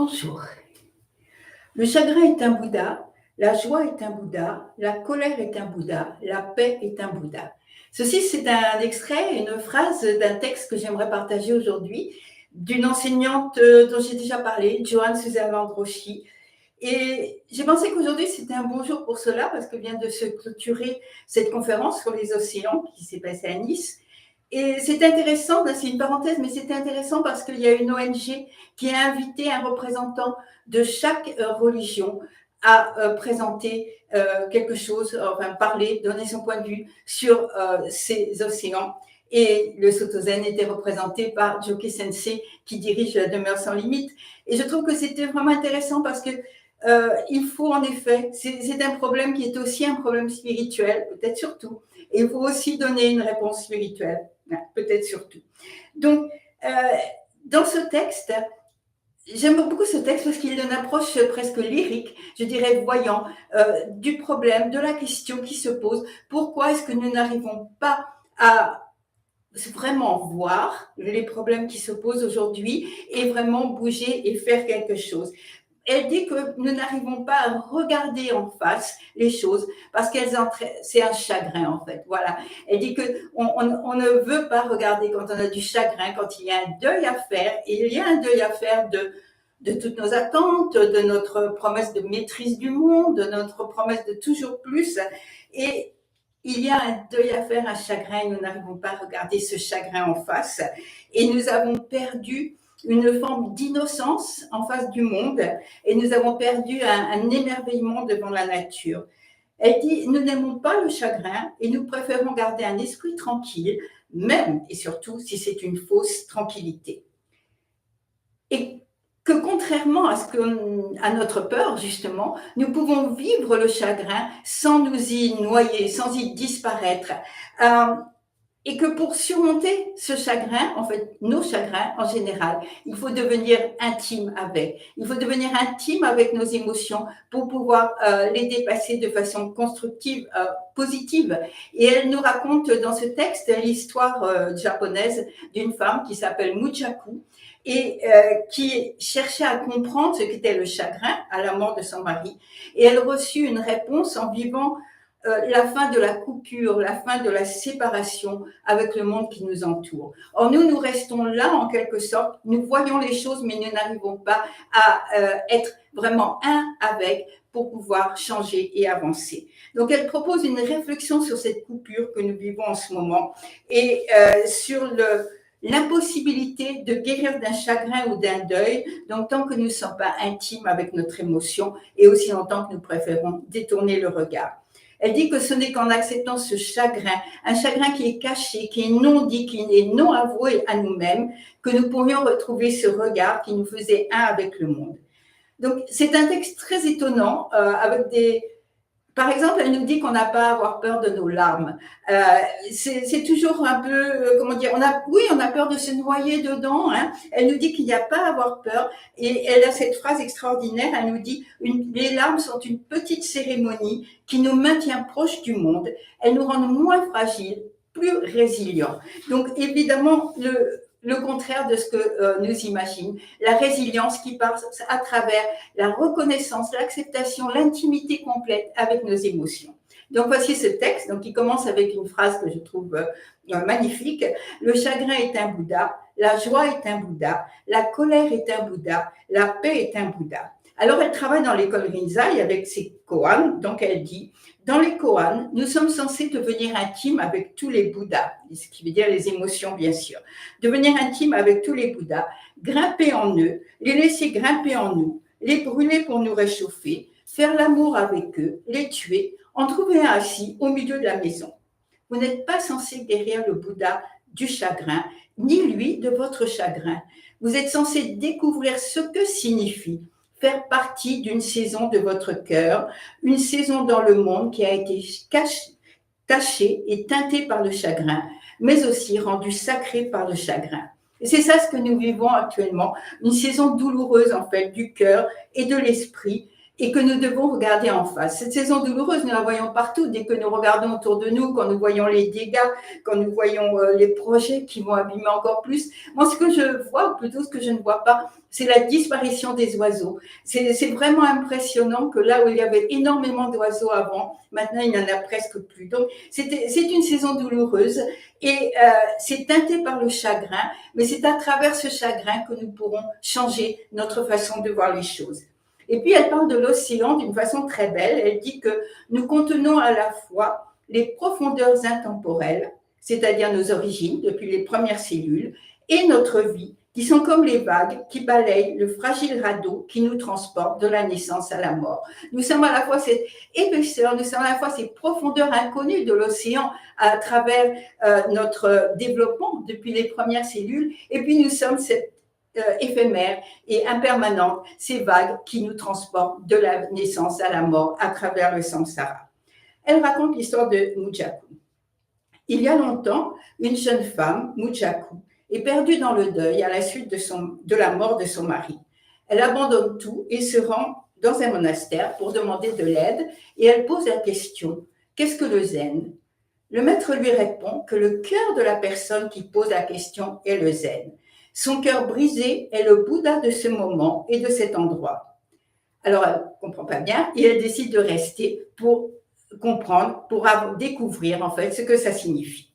Bonjour. Le chagrin est un Bouddha, la joie est un Bouddha, la colère est un Bouddha, la paix est un Bouddha. Ceci, c'est un extrait, une phrase d'un texte que j'aimerais partager aujourd'hui d'une enseignante dont j'ai déjà parlé, Johanne Sutherland Roshi. Et j'ai pensé qu'aujourd'hui, c'était un bon jour pour cela parce que vient de se clôturer cette conférence sur les océans qui s'est passée à Nice. Et c'est intéressant, c'est une parenthèse, mais c'est intéressant parce qu'il y a une ONG qui a invité un représentant de chaque religion à présenter quelque chose, enfin parler, donner son point de vue sur ces océans. Et le Soto Zen était représenté par Joki Sensei qui dirige la demeure sans limite. Et je trouve que c'était vraiment intéressant parce que il faut en effet, c'est un problème qui est aussi un problème spirituel, peut-être surtout, et il faut aussi donner une réponse spirituelle. Peut-être surtout. Donc, dans ce texte, j'aime beaucoup ce texte parce qu'il a une approche presque lyrique, je dirais voyant, du problème, de la question qui se pose. Pourquoi est-ce que nous n'arrivons pas à vraiment voir les problèmes qui se posent aujourd'hui et vraiment bouger et faire quelque chose? Elle dit que nous n'arrivons pas à regarder en face les choses parce c'est un chagrin en fait. Voilà. Elle dit que on ne veut pas regarder quand on a du chagrin, quand il y a un deuil à faire. Et il y a un deuil à faire de toutes nos attentes, de notre promesse de maîtrise du monde, de notre promesse de toujours plus. Et il y a un deuil à faire, un chagrin, et nous n'arrivons pas à regarder ce chagrin en face. Et nous avons perdu une forme d'innocence en face du monde et nous avons perdu un émerveillement devant la nature. Elle dit, nous n'aimons pas le chagrin et nous préférons garder un esprit tranquille, même et surtout si c'est une fausse tranquillité. Et que contrairement à notre peur, justement, nous pouvons vivre le chagrin sans nous y noyer, sans y disparaître. Et que pour surmonter ce chagrin, en fait, nos chagrins en général, il faut devenir intime avec. Il faut devenir intime avec nos émotions pour pouvoir les dépasser de façon constructive, positive. Et elle nous raconte dans ce texte l'histoire japonaise d'une femme qui s'appelle Mujaku et qui cherchait à comprendre ce qu'était le chagrin à la mort de son mari. Et elle reçut une réponse en vivant la fin de la coupure, la fin de la séparation avec le monde qui nous entoure. Or, nous restons là en quelque sorte, nous voyons les choses, mais nous n'arrivons pas à être vraiment un avec pour pouvoir changer et avancer. Donc, elle propose une réflexion sur cette coupure que nous vivons en ce moment et sur l'impossibilité de guérir d'un chagrin ou d'un deuil, donc tant que nous ne sommes pas intimes avec notre émotion et aussi longtemps que nous préférons détourner le regard. Elle dit que ce n'est qu'en acceptant ce chagrin, un chagrin qui est caché, qui est non dit, qui est non avoué à nous-mêmes, que nous pourrions retrouver ce regard qui nous faisait un avec le monde. Donc, c'est un texte très étonnant, avec des... Par exemple, elle nous dit qu'on n'a pas à avoir peur de nos larmes. C'est toujours un peu, comment dire, on a peur de se noyer dedans. Hein. Elle nous dit qu'il n'y a pas à avoir peur. Et elle a cette phrase extraordinaire, elle nous dit, les larmes sont une petite cérémonie qui nous maintient proches du monde. Elles nous rendent moins fragiles, plus résilients. Donc, évidemment, le contraire de ce que nous imaginons. La résilience qui passe à travers la reconnaissance, l'acceptation, l'intimité complète avec nos émotions. Donc voici ce texte, donc, qui commence avec une phrase que je trouve magnifique. Le chagrin est un Bouddha, la joie est un Bouddha, la colère est un Bouddha, la paix est un Bouddha. Alors elle travaille dans l'école Rinzai avec ses koans, donc elle dit, dans les koans, nous sommes censés devenir intimes avec tous les Bouddhas, ce qui veut dire les émotions bien sûr, devenir intimes avec tous les Bouddhas, grimper en eux, les laisser grimper en nous, les brûler pour nous réchauffer, faire l'amour avec eux, les tuer, en trouver un assis au milieu de la maison. Vous n'êtes pas censé guérir le Bouddha du chagrin, ni lui de votre chagrin. Vous êtes censé découvrir ce que signifie faire partie d'une saison de votre cœur, une saison dans le monde qui a été tachée et teintée par le chagrin, mais aussi rendue sacrée par le chagrin. Et c'est ça ce que nous vivons actuellement, une saison douloureuse en fait du cœur et de l'esprit, et que nous devons regarder en face. Cette saison douloureuse, nous la voyons partout, dès que nous regardons autour de nous, quand nous voyons les dégâts, quand nous voyons les projets qui vont abîmer encore plus. Moi, ce que je vois, ou plutôt ce que je ne vois pas, c'est la disparition des oiseaux. C'est vraiment impressionnant que là où il y avait énormément d'oiseaux avant, maintenant il n'y en a presque plus. Donc c'est une saison douloureuse et c'est teinté par le chagrin, mais c'est à travers ce chagrin que nous pourrons changer notre façon de voir les choses. Et puis elle parle de l'océan d'une façon très belle. Elle dit que nous contenons à la fois les profondeurs intemporelles, c'est-à-dire nos origines depuis les premières cellules, et notre vie, qui sont comme les vagues qui balayent le fragile radeau qui nous transporte de la naissance à la mort. Nous sommes à la fois cette épaisseur, nous sommes à la fois ces profondeurs inconnues de l'océan à travers notre développement depuis les premières cellules, et puis nous sommes cette éphémère et impermanente, ces vagues qui nous transportent de la naissance à la mort à travers le samsara. Elle raconte l'histoire de Mujaku. Il y a longtemps, une jeune femme, Mujaku, est perdue dans le deuil à la suite de la mort de son mari. Elle abandonne tout et se rend dans un monastère pour demander de l'aide et elle pose la question, qu'est-ce que le zen? Le maître lui répond que le cœur de la personne qui pose la question est le zen. Son cœur brisé est le Bouddha de ce moment et de cet endroit. Alors, elle ne comprend pas bien et elle décide de rester pour comprendre, pour découvrir en fait ce que ça signifie.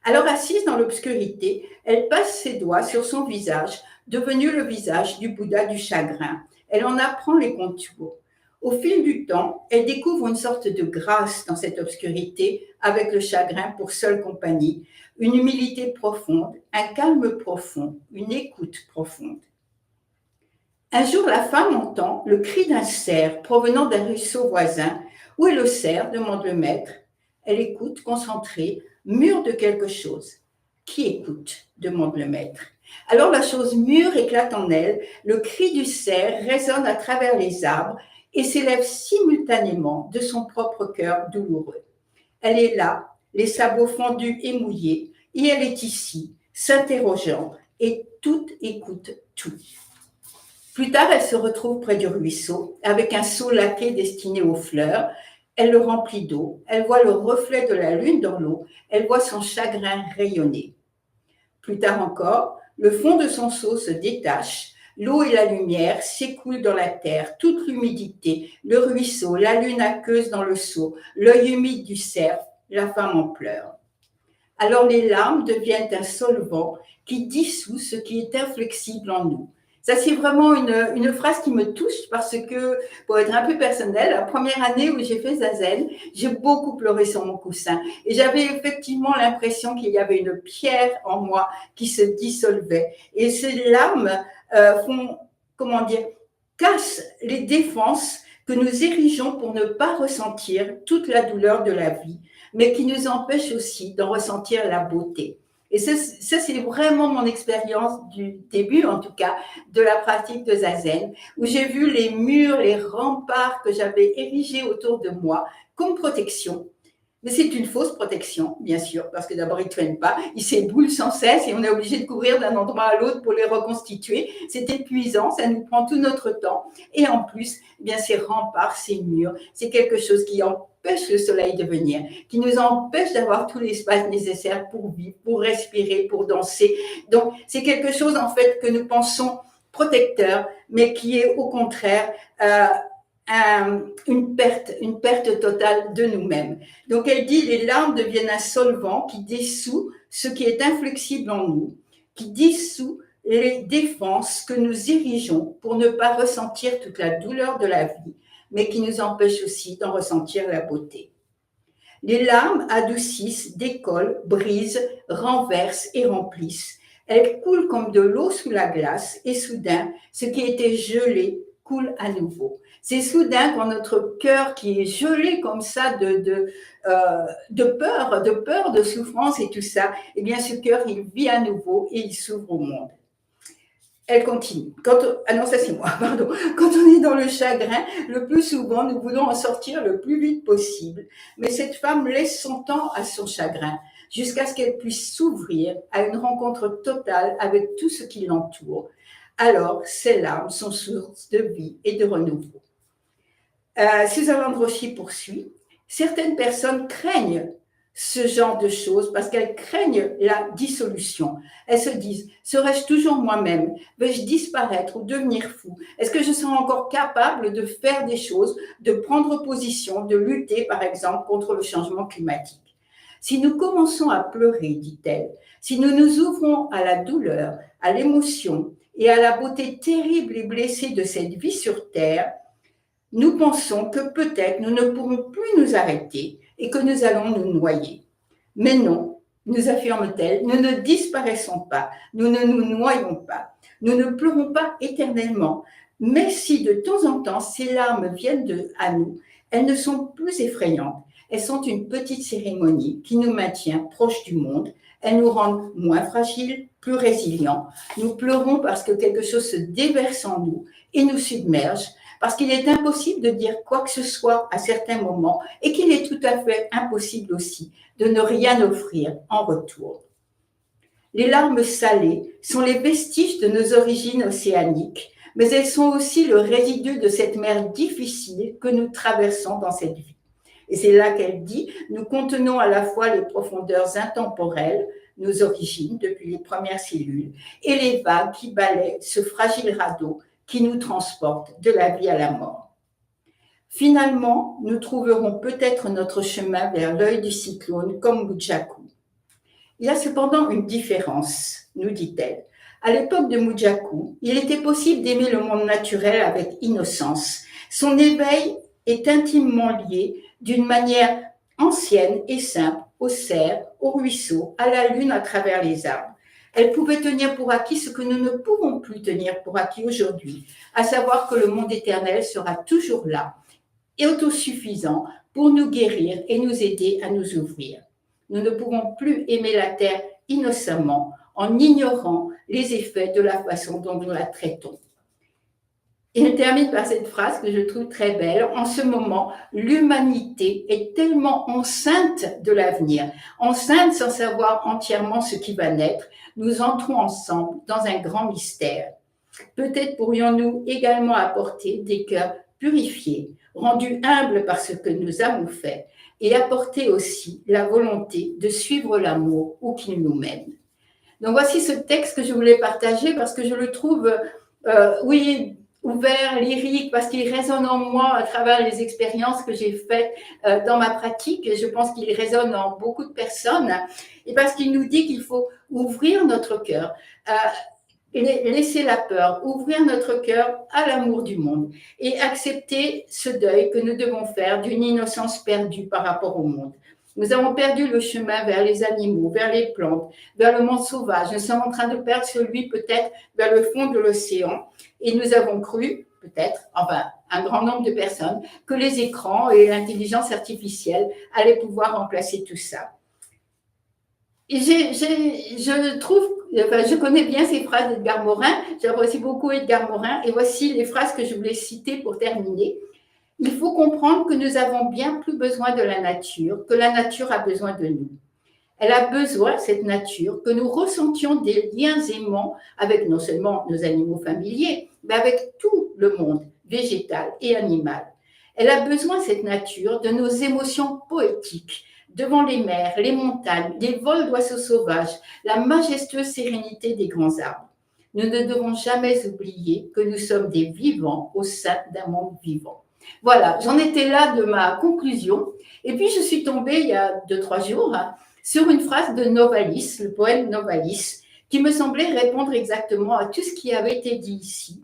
Alors, assise dans l'obscurité, elle passe ses doigts sur son visage, devenu le visage du Bouddha du chagrin. Elle en apprend les contours. Au fil du temps, elle découvre une sorte de grâce dans cette obscurité avec le chagrin pour seule compagnie, une humilité profonde, un calme profond, une écoute profonde. Un jour, la femme entend le cri d'un cerf provenant d'un ruisseau voisin. Où est le cerf? Demande le maître. Elle écoute, concentrée, mûre de quelque chose. Qui écoute? Demande le maître. Alors la chose mûre éclate en elle, le cri du cerf résonne à travers les arbres et s'élève simultanément de son propre cœur douloureux. Elle est là, les sabots fendus et mouillés, et elle est ici, s'interrogeant, et toute écoute tout. Plus tard, elle se retrouve près du ruisseau, avec un seau laqué destiné aux fleurs. Elle le remplit d'eau, elle voit le reflet de la lune dans l'eau, elle voit son chagrin rayonner. Plus tard encore, le fond de son seau se détache, l'eau et la lumière s'écoulent dans la terre, toute l'humidité, le ruisseau, la lune aqueuse dans le seau, l'œil humide du cerf, la femme en pleure. Alors les larmes deviennent un solvant qui dissout ce qui est inflexible en nous. Ça, c'est vraiment une phrase qui me touche parce que, pour être un peu personnelle, la première année où j'ai fait Zazen, j'ai beaucoup pleuré sur mon coussin. Et j'avais effectivement l'impression qu'il y avait une pierre en moi qui se dissolvait. Et ces larmes cassent les défenses que nous érigeons pour ne pas ressentir toute la douleur de la vie, mais qui nous empêchent aussi d'en ressentir la beauté. Et ça, c'est vraiment mon expérience du début, en tout cas, de la pratique de Zazen, où j'ai vu les murs, les remparts que j'avais érigés autour de moi comme protection. Mais c'est une fausse protection, bien sûr, parce que d'abord, ils ne tiennent pas, ils s'éboulent sans cesse et on est obligé de courir d'un endroit à l'autre pour les reconstituer. C'est épuisant, ça nous prend tout notre temps. Et en plus, eh bien, ces remparts, ces murs, c'est quelque chose qui empêche le soleil de venir, qui nous empêche d'avoir tout l'espace nécessaire pour vivre, pour respirer, pour danser. Donc, c'est quelque chose, en fait, que nous pensons protecteur, mais qui est au contraire une perte totale de nous-mêmes. Donc elle dit, les larmes deviennent un solvant qui dissout ce qui est inflexible en nous, qui dissout les défenses que nous érigeons pour ne pas ressentir toute la douleur de la vie, mais qui nous empêche aussi d'en ressentir la beauté. Les larmes adoucissent, décollent, brisent, renversent et remplissent. Elles coulent comme de l'eau sous la glace et soudain, ce qui était gelé coule à nouveau. C'est soudain quand notre cœur qui est gelé comme ça de peur, de souffrance et tout ça, eh bien ce cœur il vit à nouveau et il s'ouvre au monde. Elle continue. Quand on est dans le chagrin, le plus souvent, nous voulons en sortir le plus vite possible. Mais cette femme laisse son temps à son chagrin, jusqu'à ce qu'elle puisse s'ouvrir à une rencontre totale avec tout ce qui l'entoure. Alors, ces larmes sont source de vie et de renouveau. Suzanne Androchi poursuit. Certaines personnes craignent ce genre de choses parce qu'elles craignent la dissolution. Elles se disent, serais-je toujours moi-même? Vais-je disparaître ou devenir fou? Est-ce que je serai encore capable de faire des choses, de prendre position, de lutter, par exemple, contre le changement climatique? Si nous commençons à pleurer, dit-elle, si nous nous ouvrons à la douleur, à l'émotion et à la beauté terrible et blessée de cette vie sur Terre, nous pensons que peut-être nous ne pourrons plus nous arrêter et que nous allons nous noyer. Mais non, nous affirme-t-elle, nous ne disparaissons pas, nous ne nous noyons pas, nous ne pleurons pas éternellement. Mais si de temps en temps ces larmes viennent à nous, elles ne sont plus effrayantes. Elles sont une petite cérémonie qui nous maintient proches du monde. Elles nous rendent moins fragiles, plus résilients. Nous pleurons parce que quelque chose se déverse en nous et nous submerge, parce qu'il est impossible de dire quoi que ce soit à certains moments et qu'il est tout à fait impossible aussi de ne rien offrir en retour. Les larmes salées sont les vestiges de nos origines océaniques, mais elles sont aussi le résidu de cette mer difficile que nous traversons dans cette vie. Et c'est là qu'elle dit, nous contenons à la fois les profondeurs intemporelles, nos origines depuis les premières cellules, et les vagues qui balaient ce fragile radeau qui nous transporte de la vie à la mort. Finalement, nous trouverons peut-être notre chemin vers l'œil du cyclone comme Mujaku. Il y a cependant une différence, nous dit-elle. À l'époque de Mujaku, il était possible d'aimer le monde naturel avec innocence. Son éveil est intimement lié d'une manière ancienne et simple aux cerfs, aux ruisseaux, à la lune à travers les arbres. Elle pouvait tenir pour acquis ce que nous ne pouvons plus tenir pour acquis aujourd'hui, à savoir que le monde éternel sera toujours là et autosuffisant pour nous guérir et nous aider à nous ouvrir. Nous ne pouvons plus aimer la terre innocemment en ignorant les effets de la façon dont nous la traitons. Et elle termine par cette phrase que je trouve très belle. En ce moment, l'humanité est tellement enceinte de l'avenir, enceinte sans savoir entièrement ce qui va naître. Nous entrons ensemble dans un grand mystère. Peut-être pourrions-nous également apporter des cœurs purifiés, rendus humbles par ce que nous avons fait, et apporter aussi la volonté de suivre l'amour où qu'il nous mène. Donc voici ce texte que je voulais partager parce que je le trouve, ouvert, lyrique, parce qu'il résonne en moi à travers les expériences que j'ai faites dans ma pratique. Je pense qu'il résonne en beaucoup de personnes et parce qu'il nous dit qu'il faut ouvrir notre cœur, laisser la peur, ouvrir notre cœur à l'amour du monde et accepter ce deuil que nous devons faire d'une innocence perdue par rapport au monde. Nous avons perdu le chemin vers les animaux, vers les plantes, vers le monde sauvage. Nous sommes en train de perdre celui peut-être vers le fond de l'océan. Et nous avons cru, peut-être, enfin un grand nombre de personnes, que les écrans et l'intelligence artificielle allaient pouvoir remplacer tout ça. Et je connais bien ces phrases d'Edgar Morin, j'apprécie beaucoup Edgar Morin, et voici les phrases que je voulais citer pour terminer. Il faut comprendre que nous avons bien plus besoin de la nature que la nature a besoin de nous. Elle a besoin, cette nature, que nous ressentions des liens aimants avec non seulement nos animaux familiers, mais avec tout le monde, végétal et animal. Elle a besoin, cette nature, de nos émotions poétiques, devant les mers, les montagnes, les vols d'oiseaux sauvages, la majestueuse sérénité des grands arbres. Nous ne devons jamais oublier que nous sommes des vivants au sein d'un monde vivant. Voilà, j'en étais là de ma conclusion. Et puis, je suis tombée il y a 2-3 jours sur une phrase de Novalis, le poème Novalis, qui me semblait répondre exactement à tout ce qui avait été dit ici.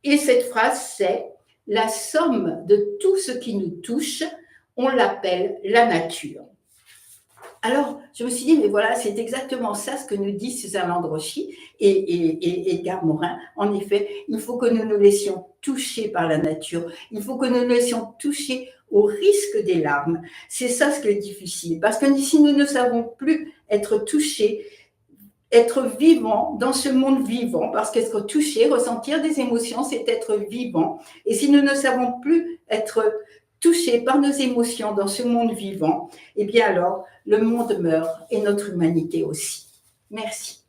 Et cette phrase, c'est « La somme de tout ce qui nous touche, on l'appelle la nature ». Alors, je me suis dit, mais voilà, c'est exactement ça ce que nous dit Suzanne Androchi et Edgar Morin. En effet, il faut que nous nous laissions toucher par la nature. Il faut que nous nous laissions toucher au risque des larmes. C'est ça ce qui est difficile. Parce que si nous ne savons plus être touchés, être vivant dans ce monde vivant, parce qu'être touché, ressentir des émotions, c'est être vivant. Et si nous ne savons plus être touchés par nos émotions dans ce monde vivant, eh bien alors, le monde meurt et notre humanité aussi. Merci.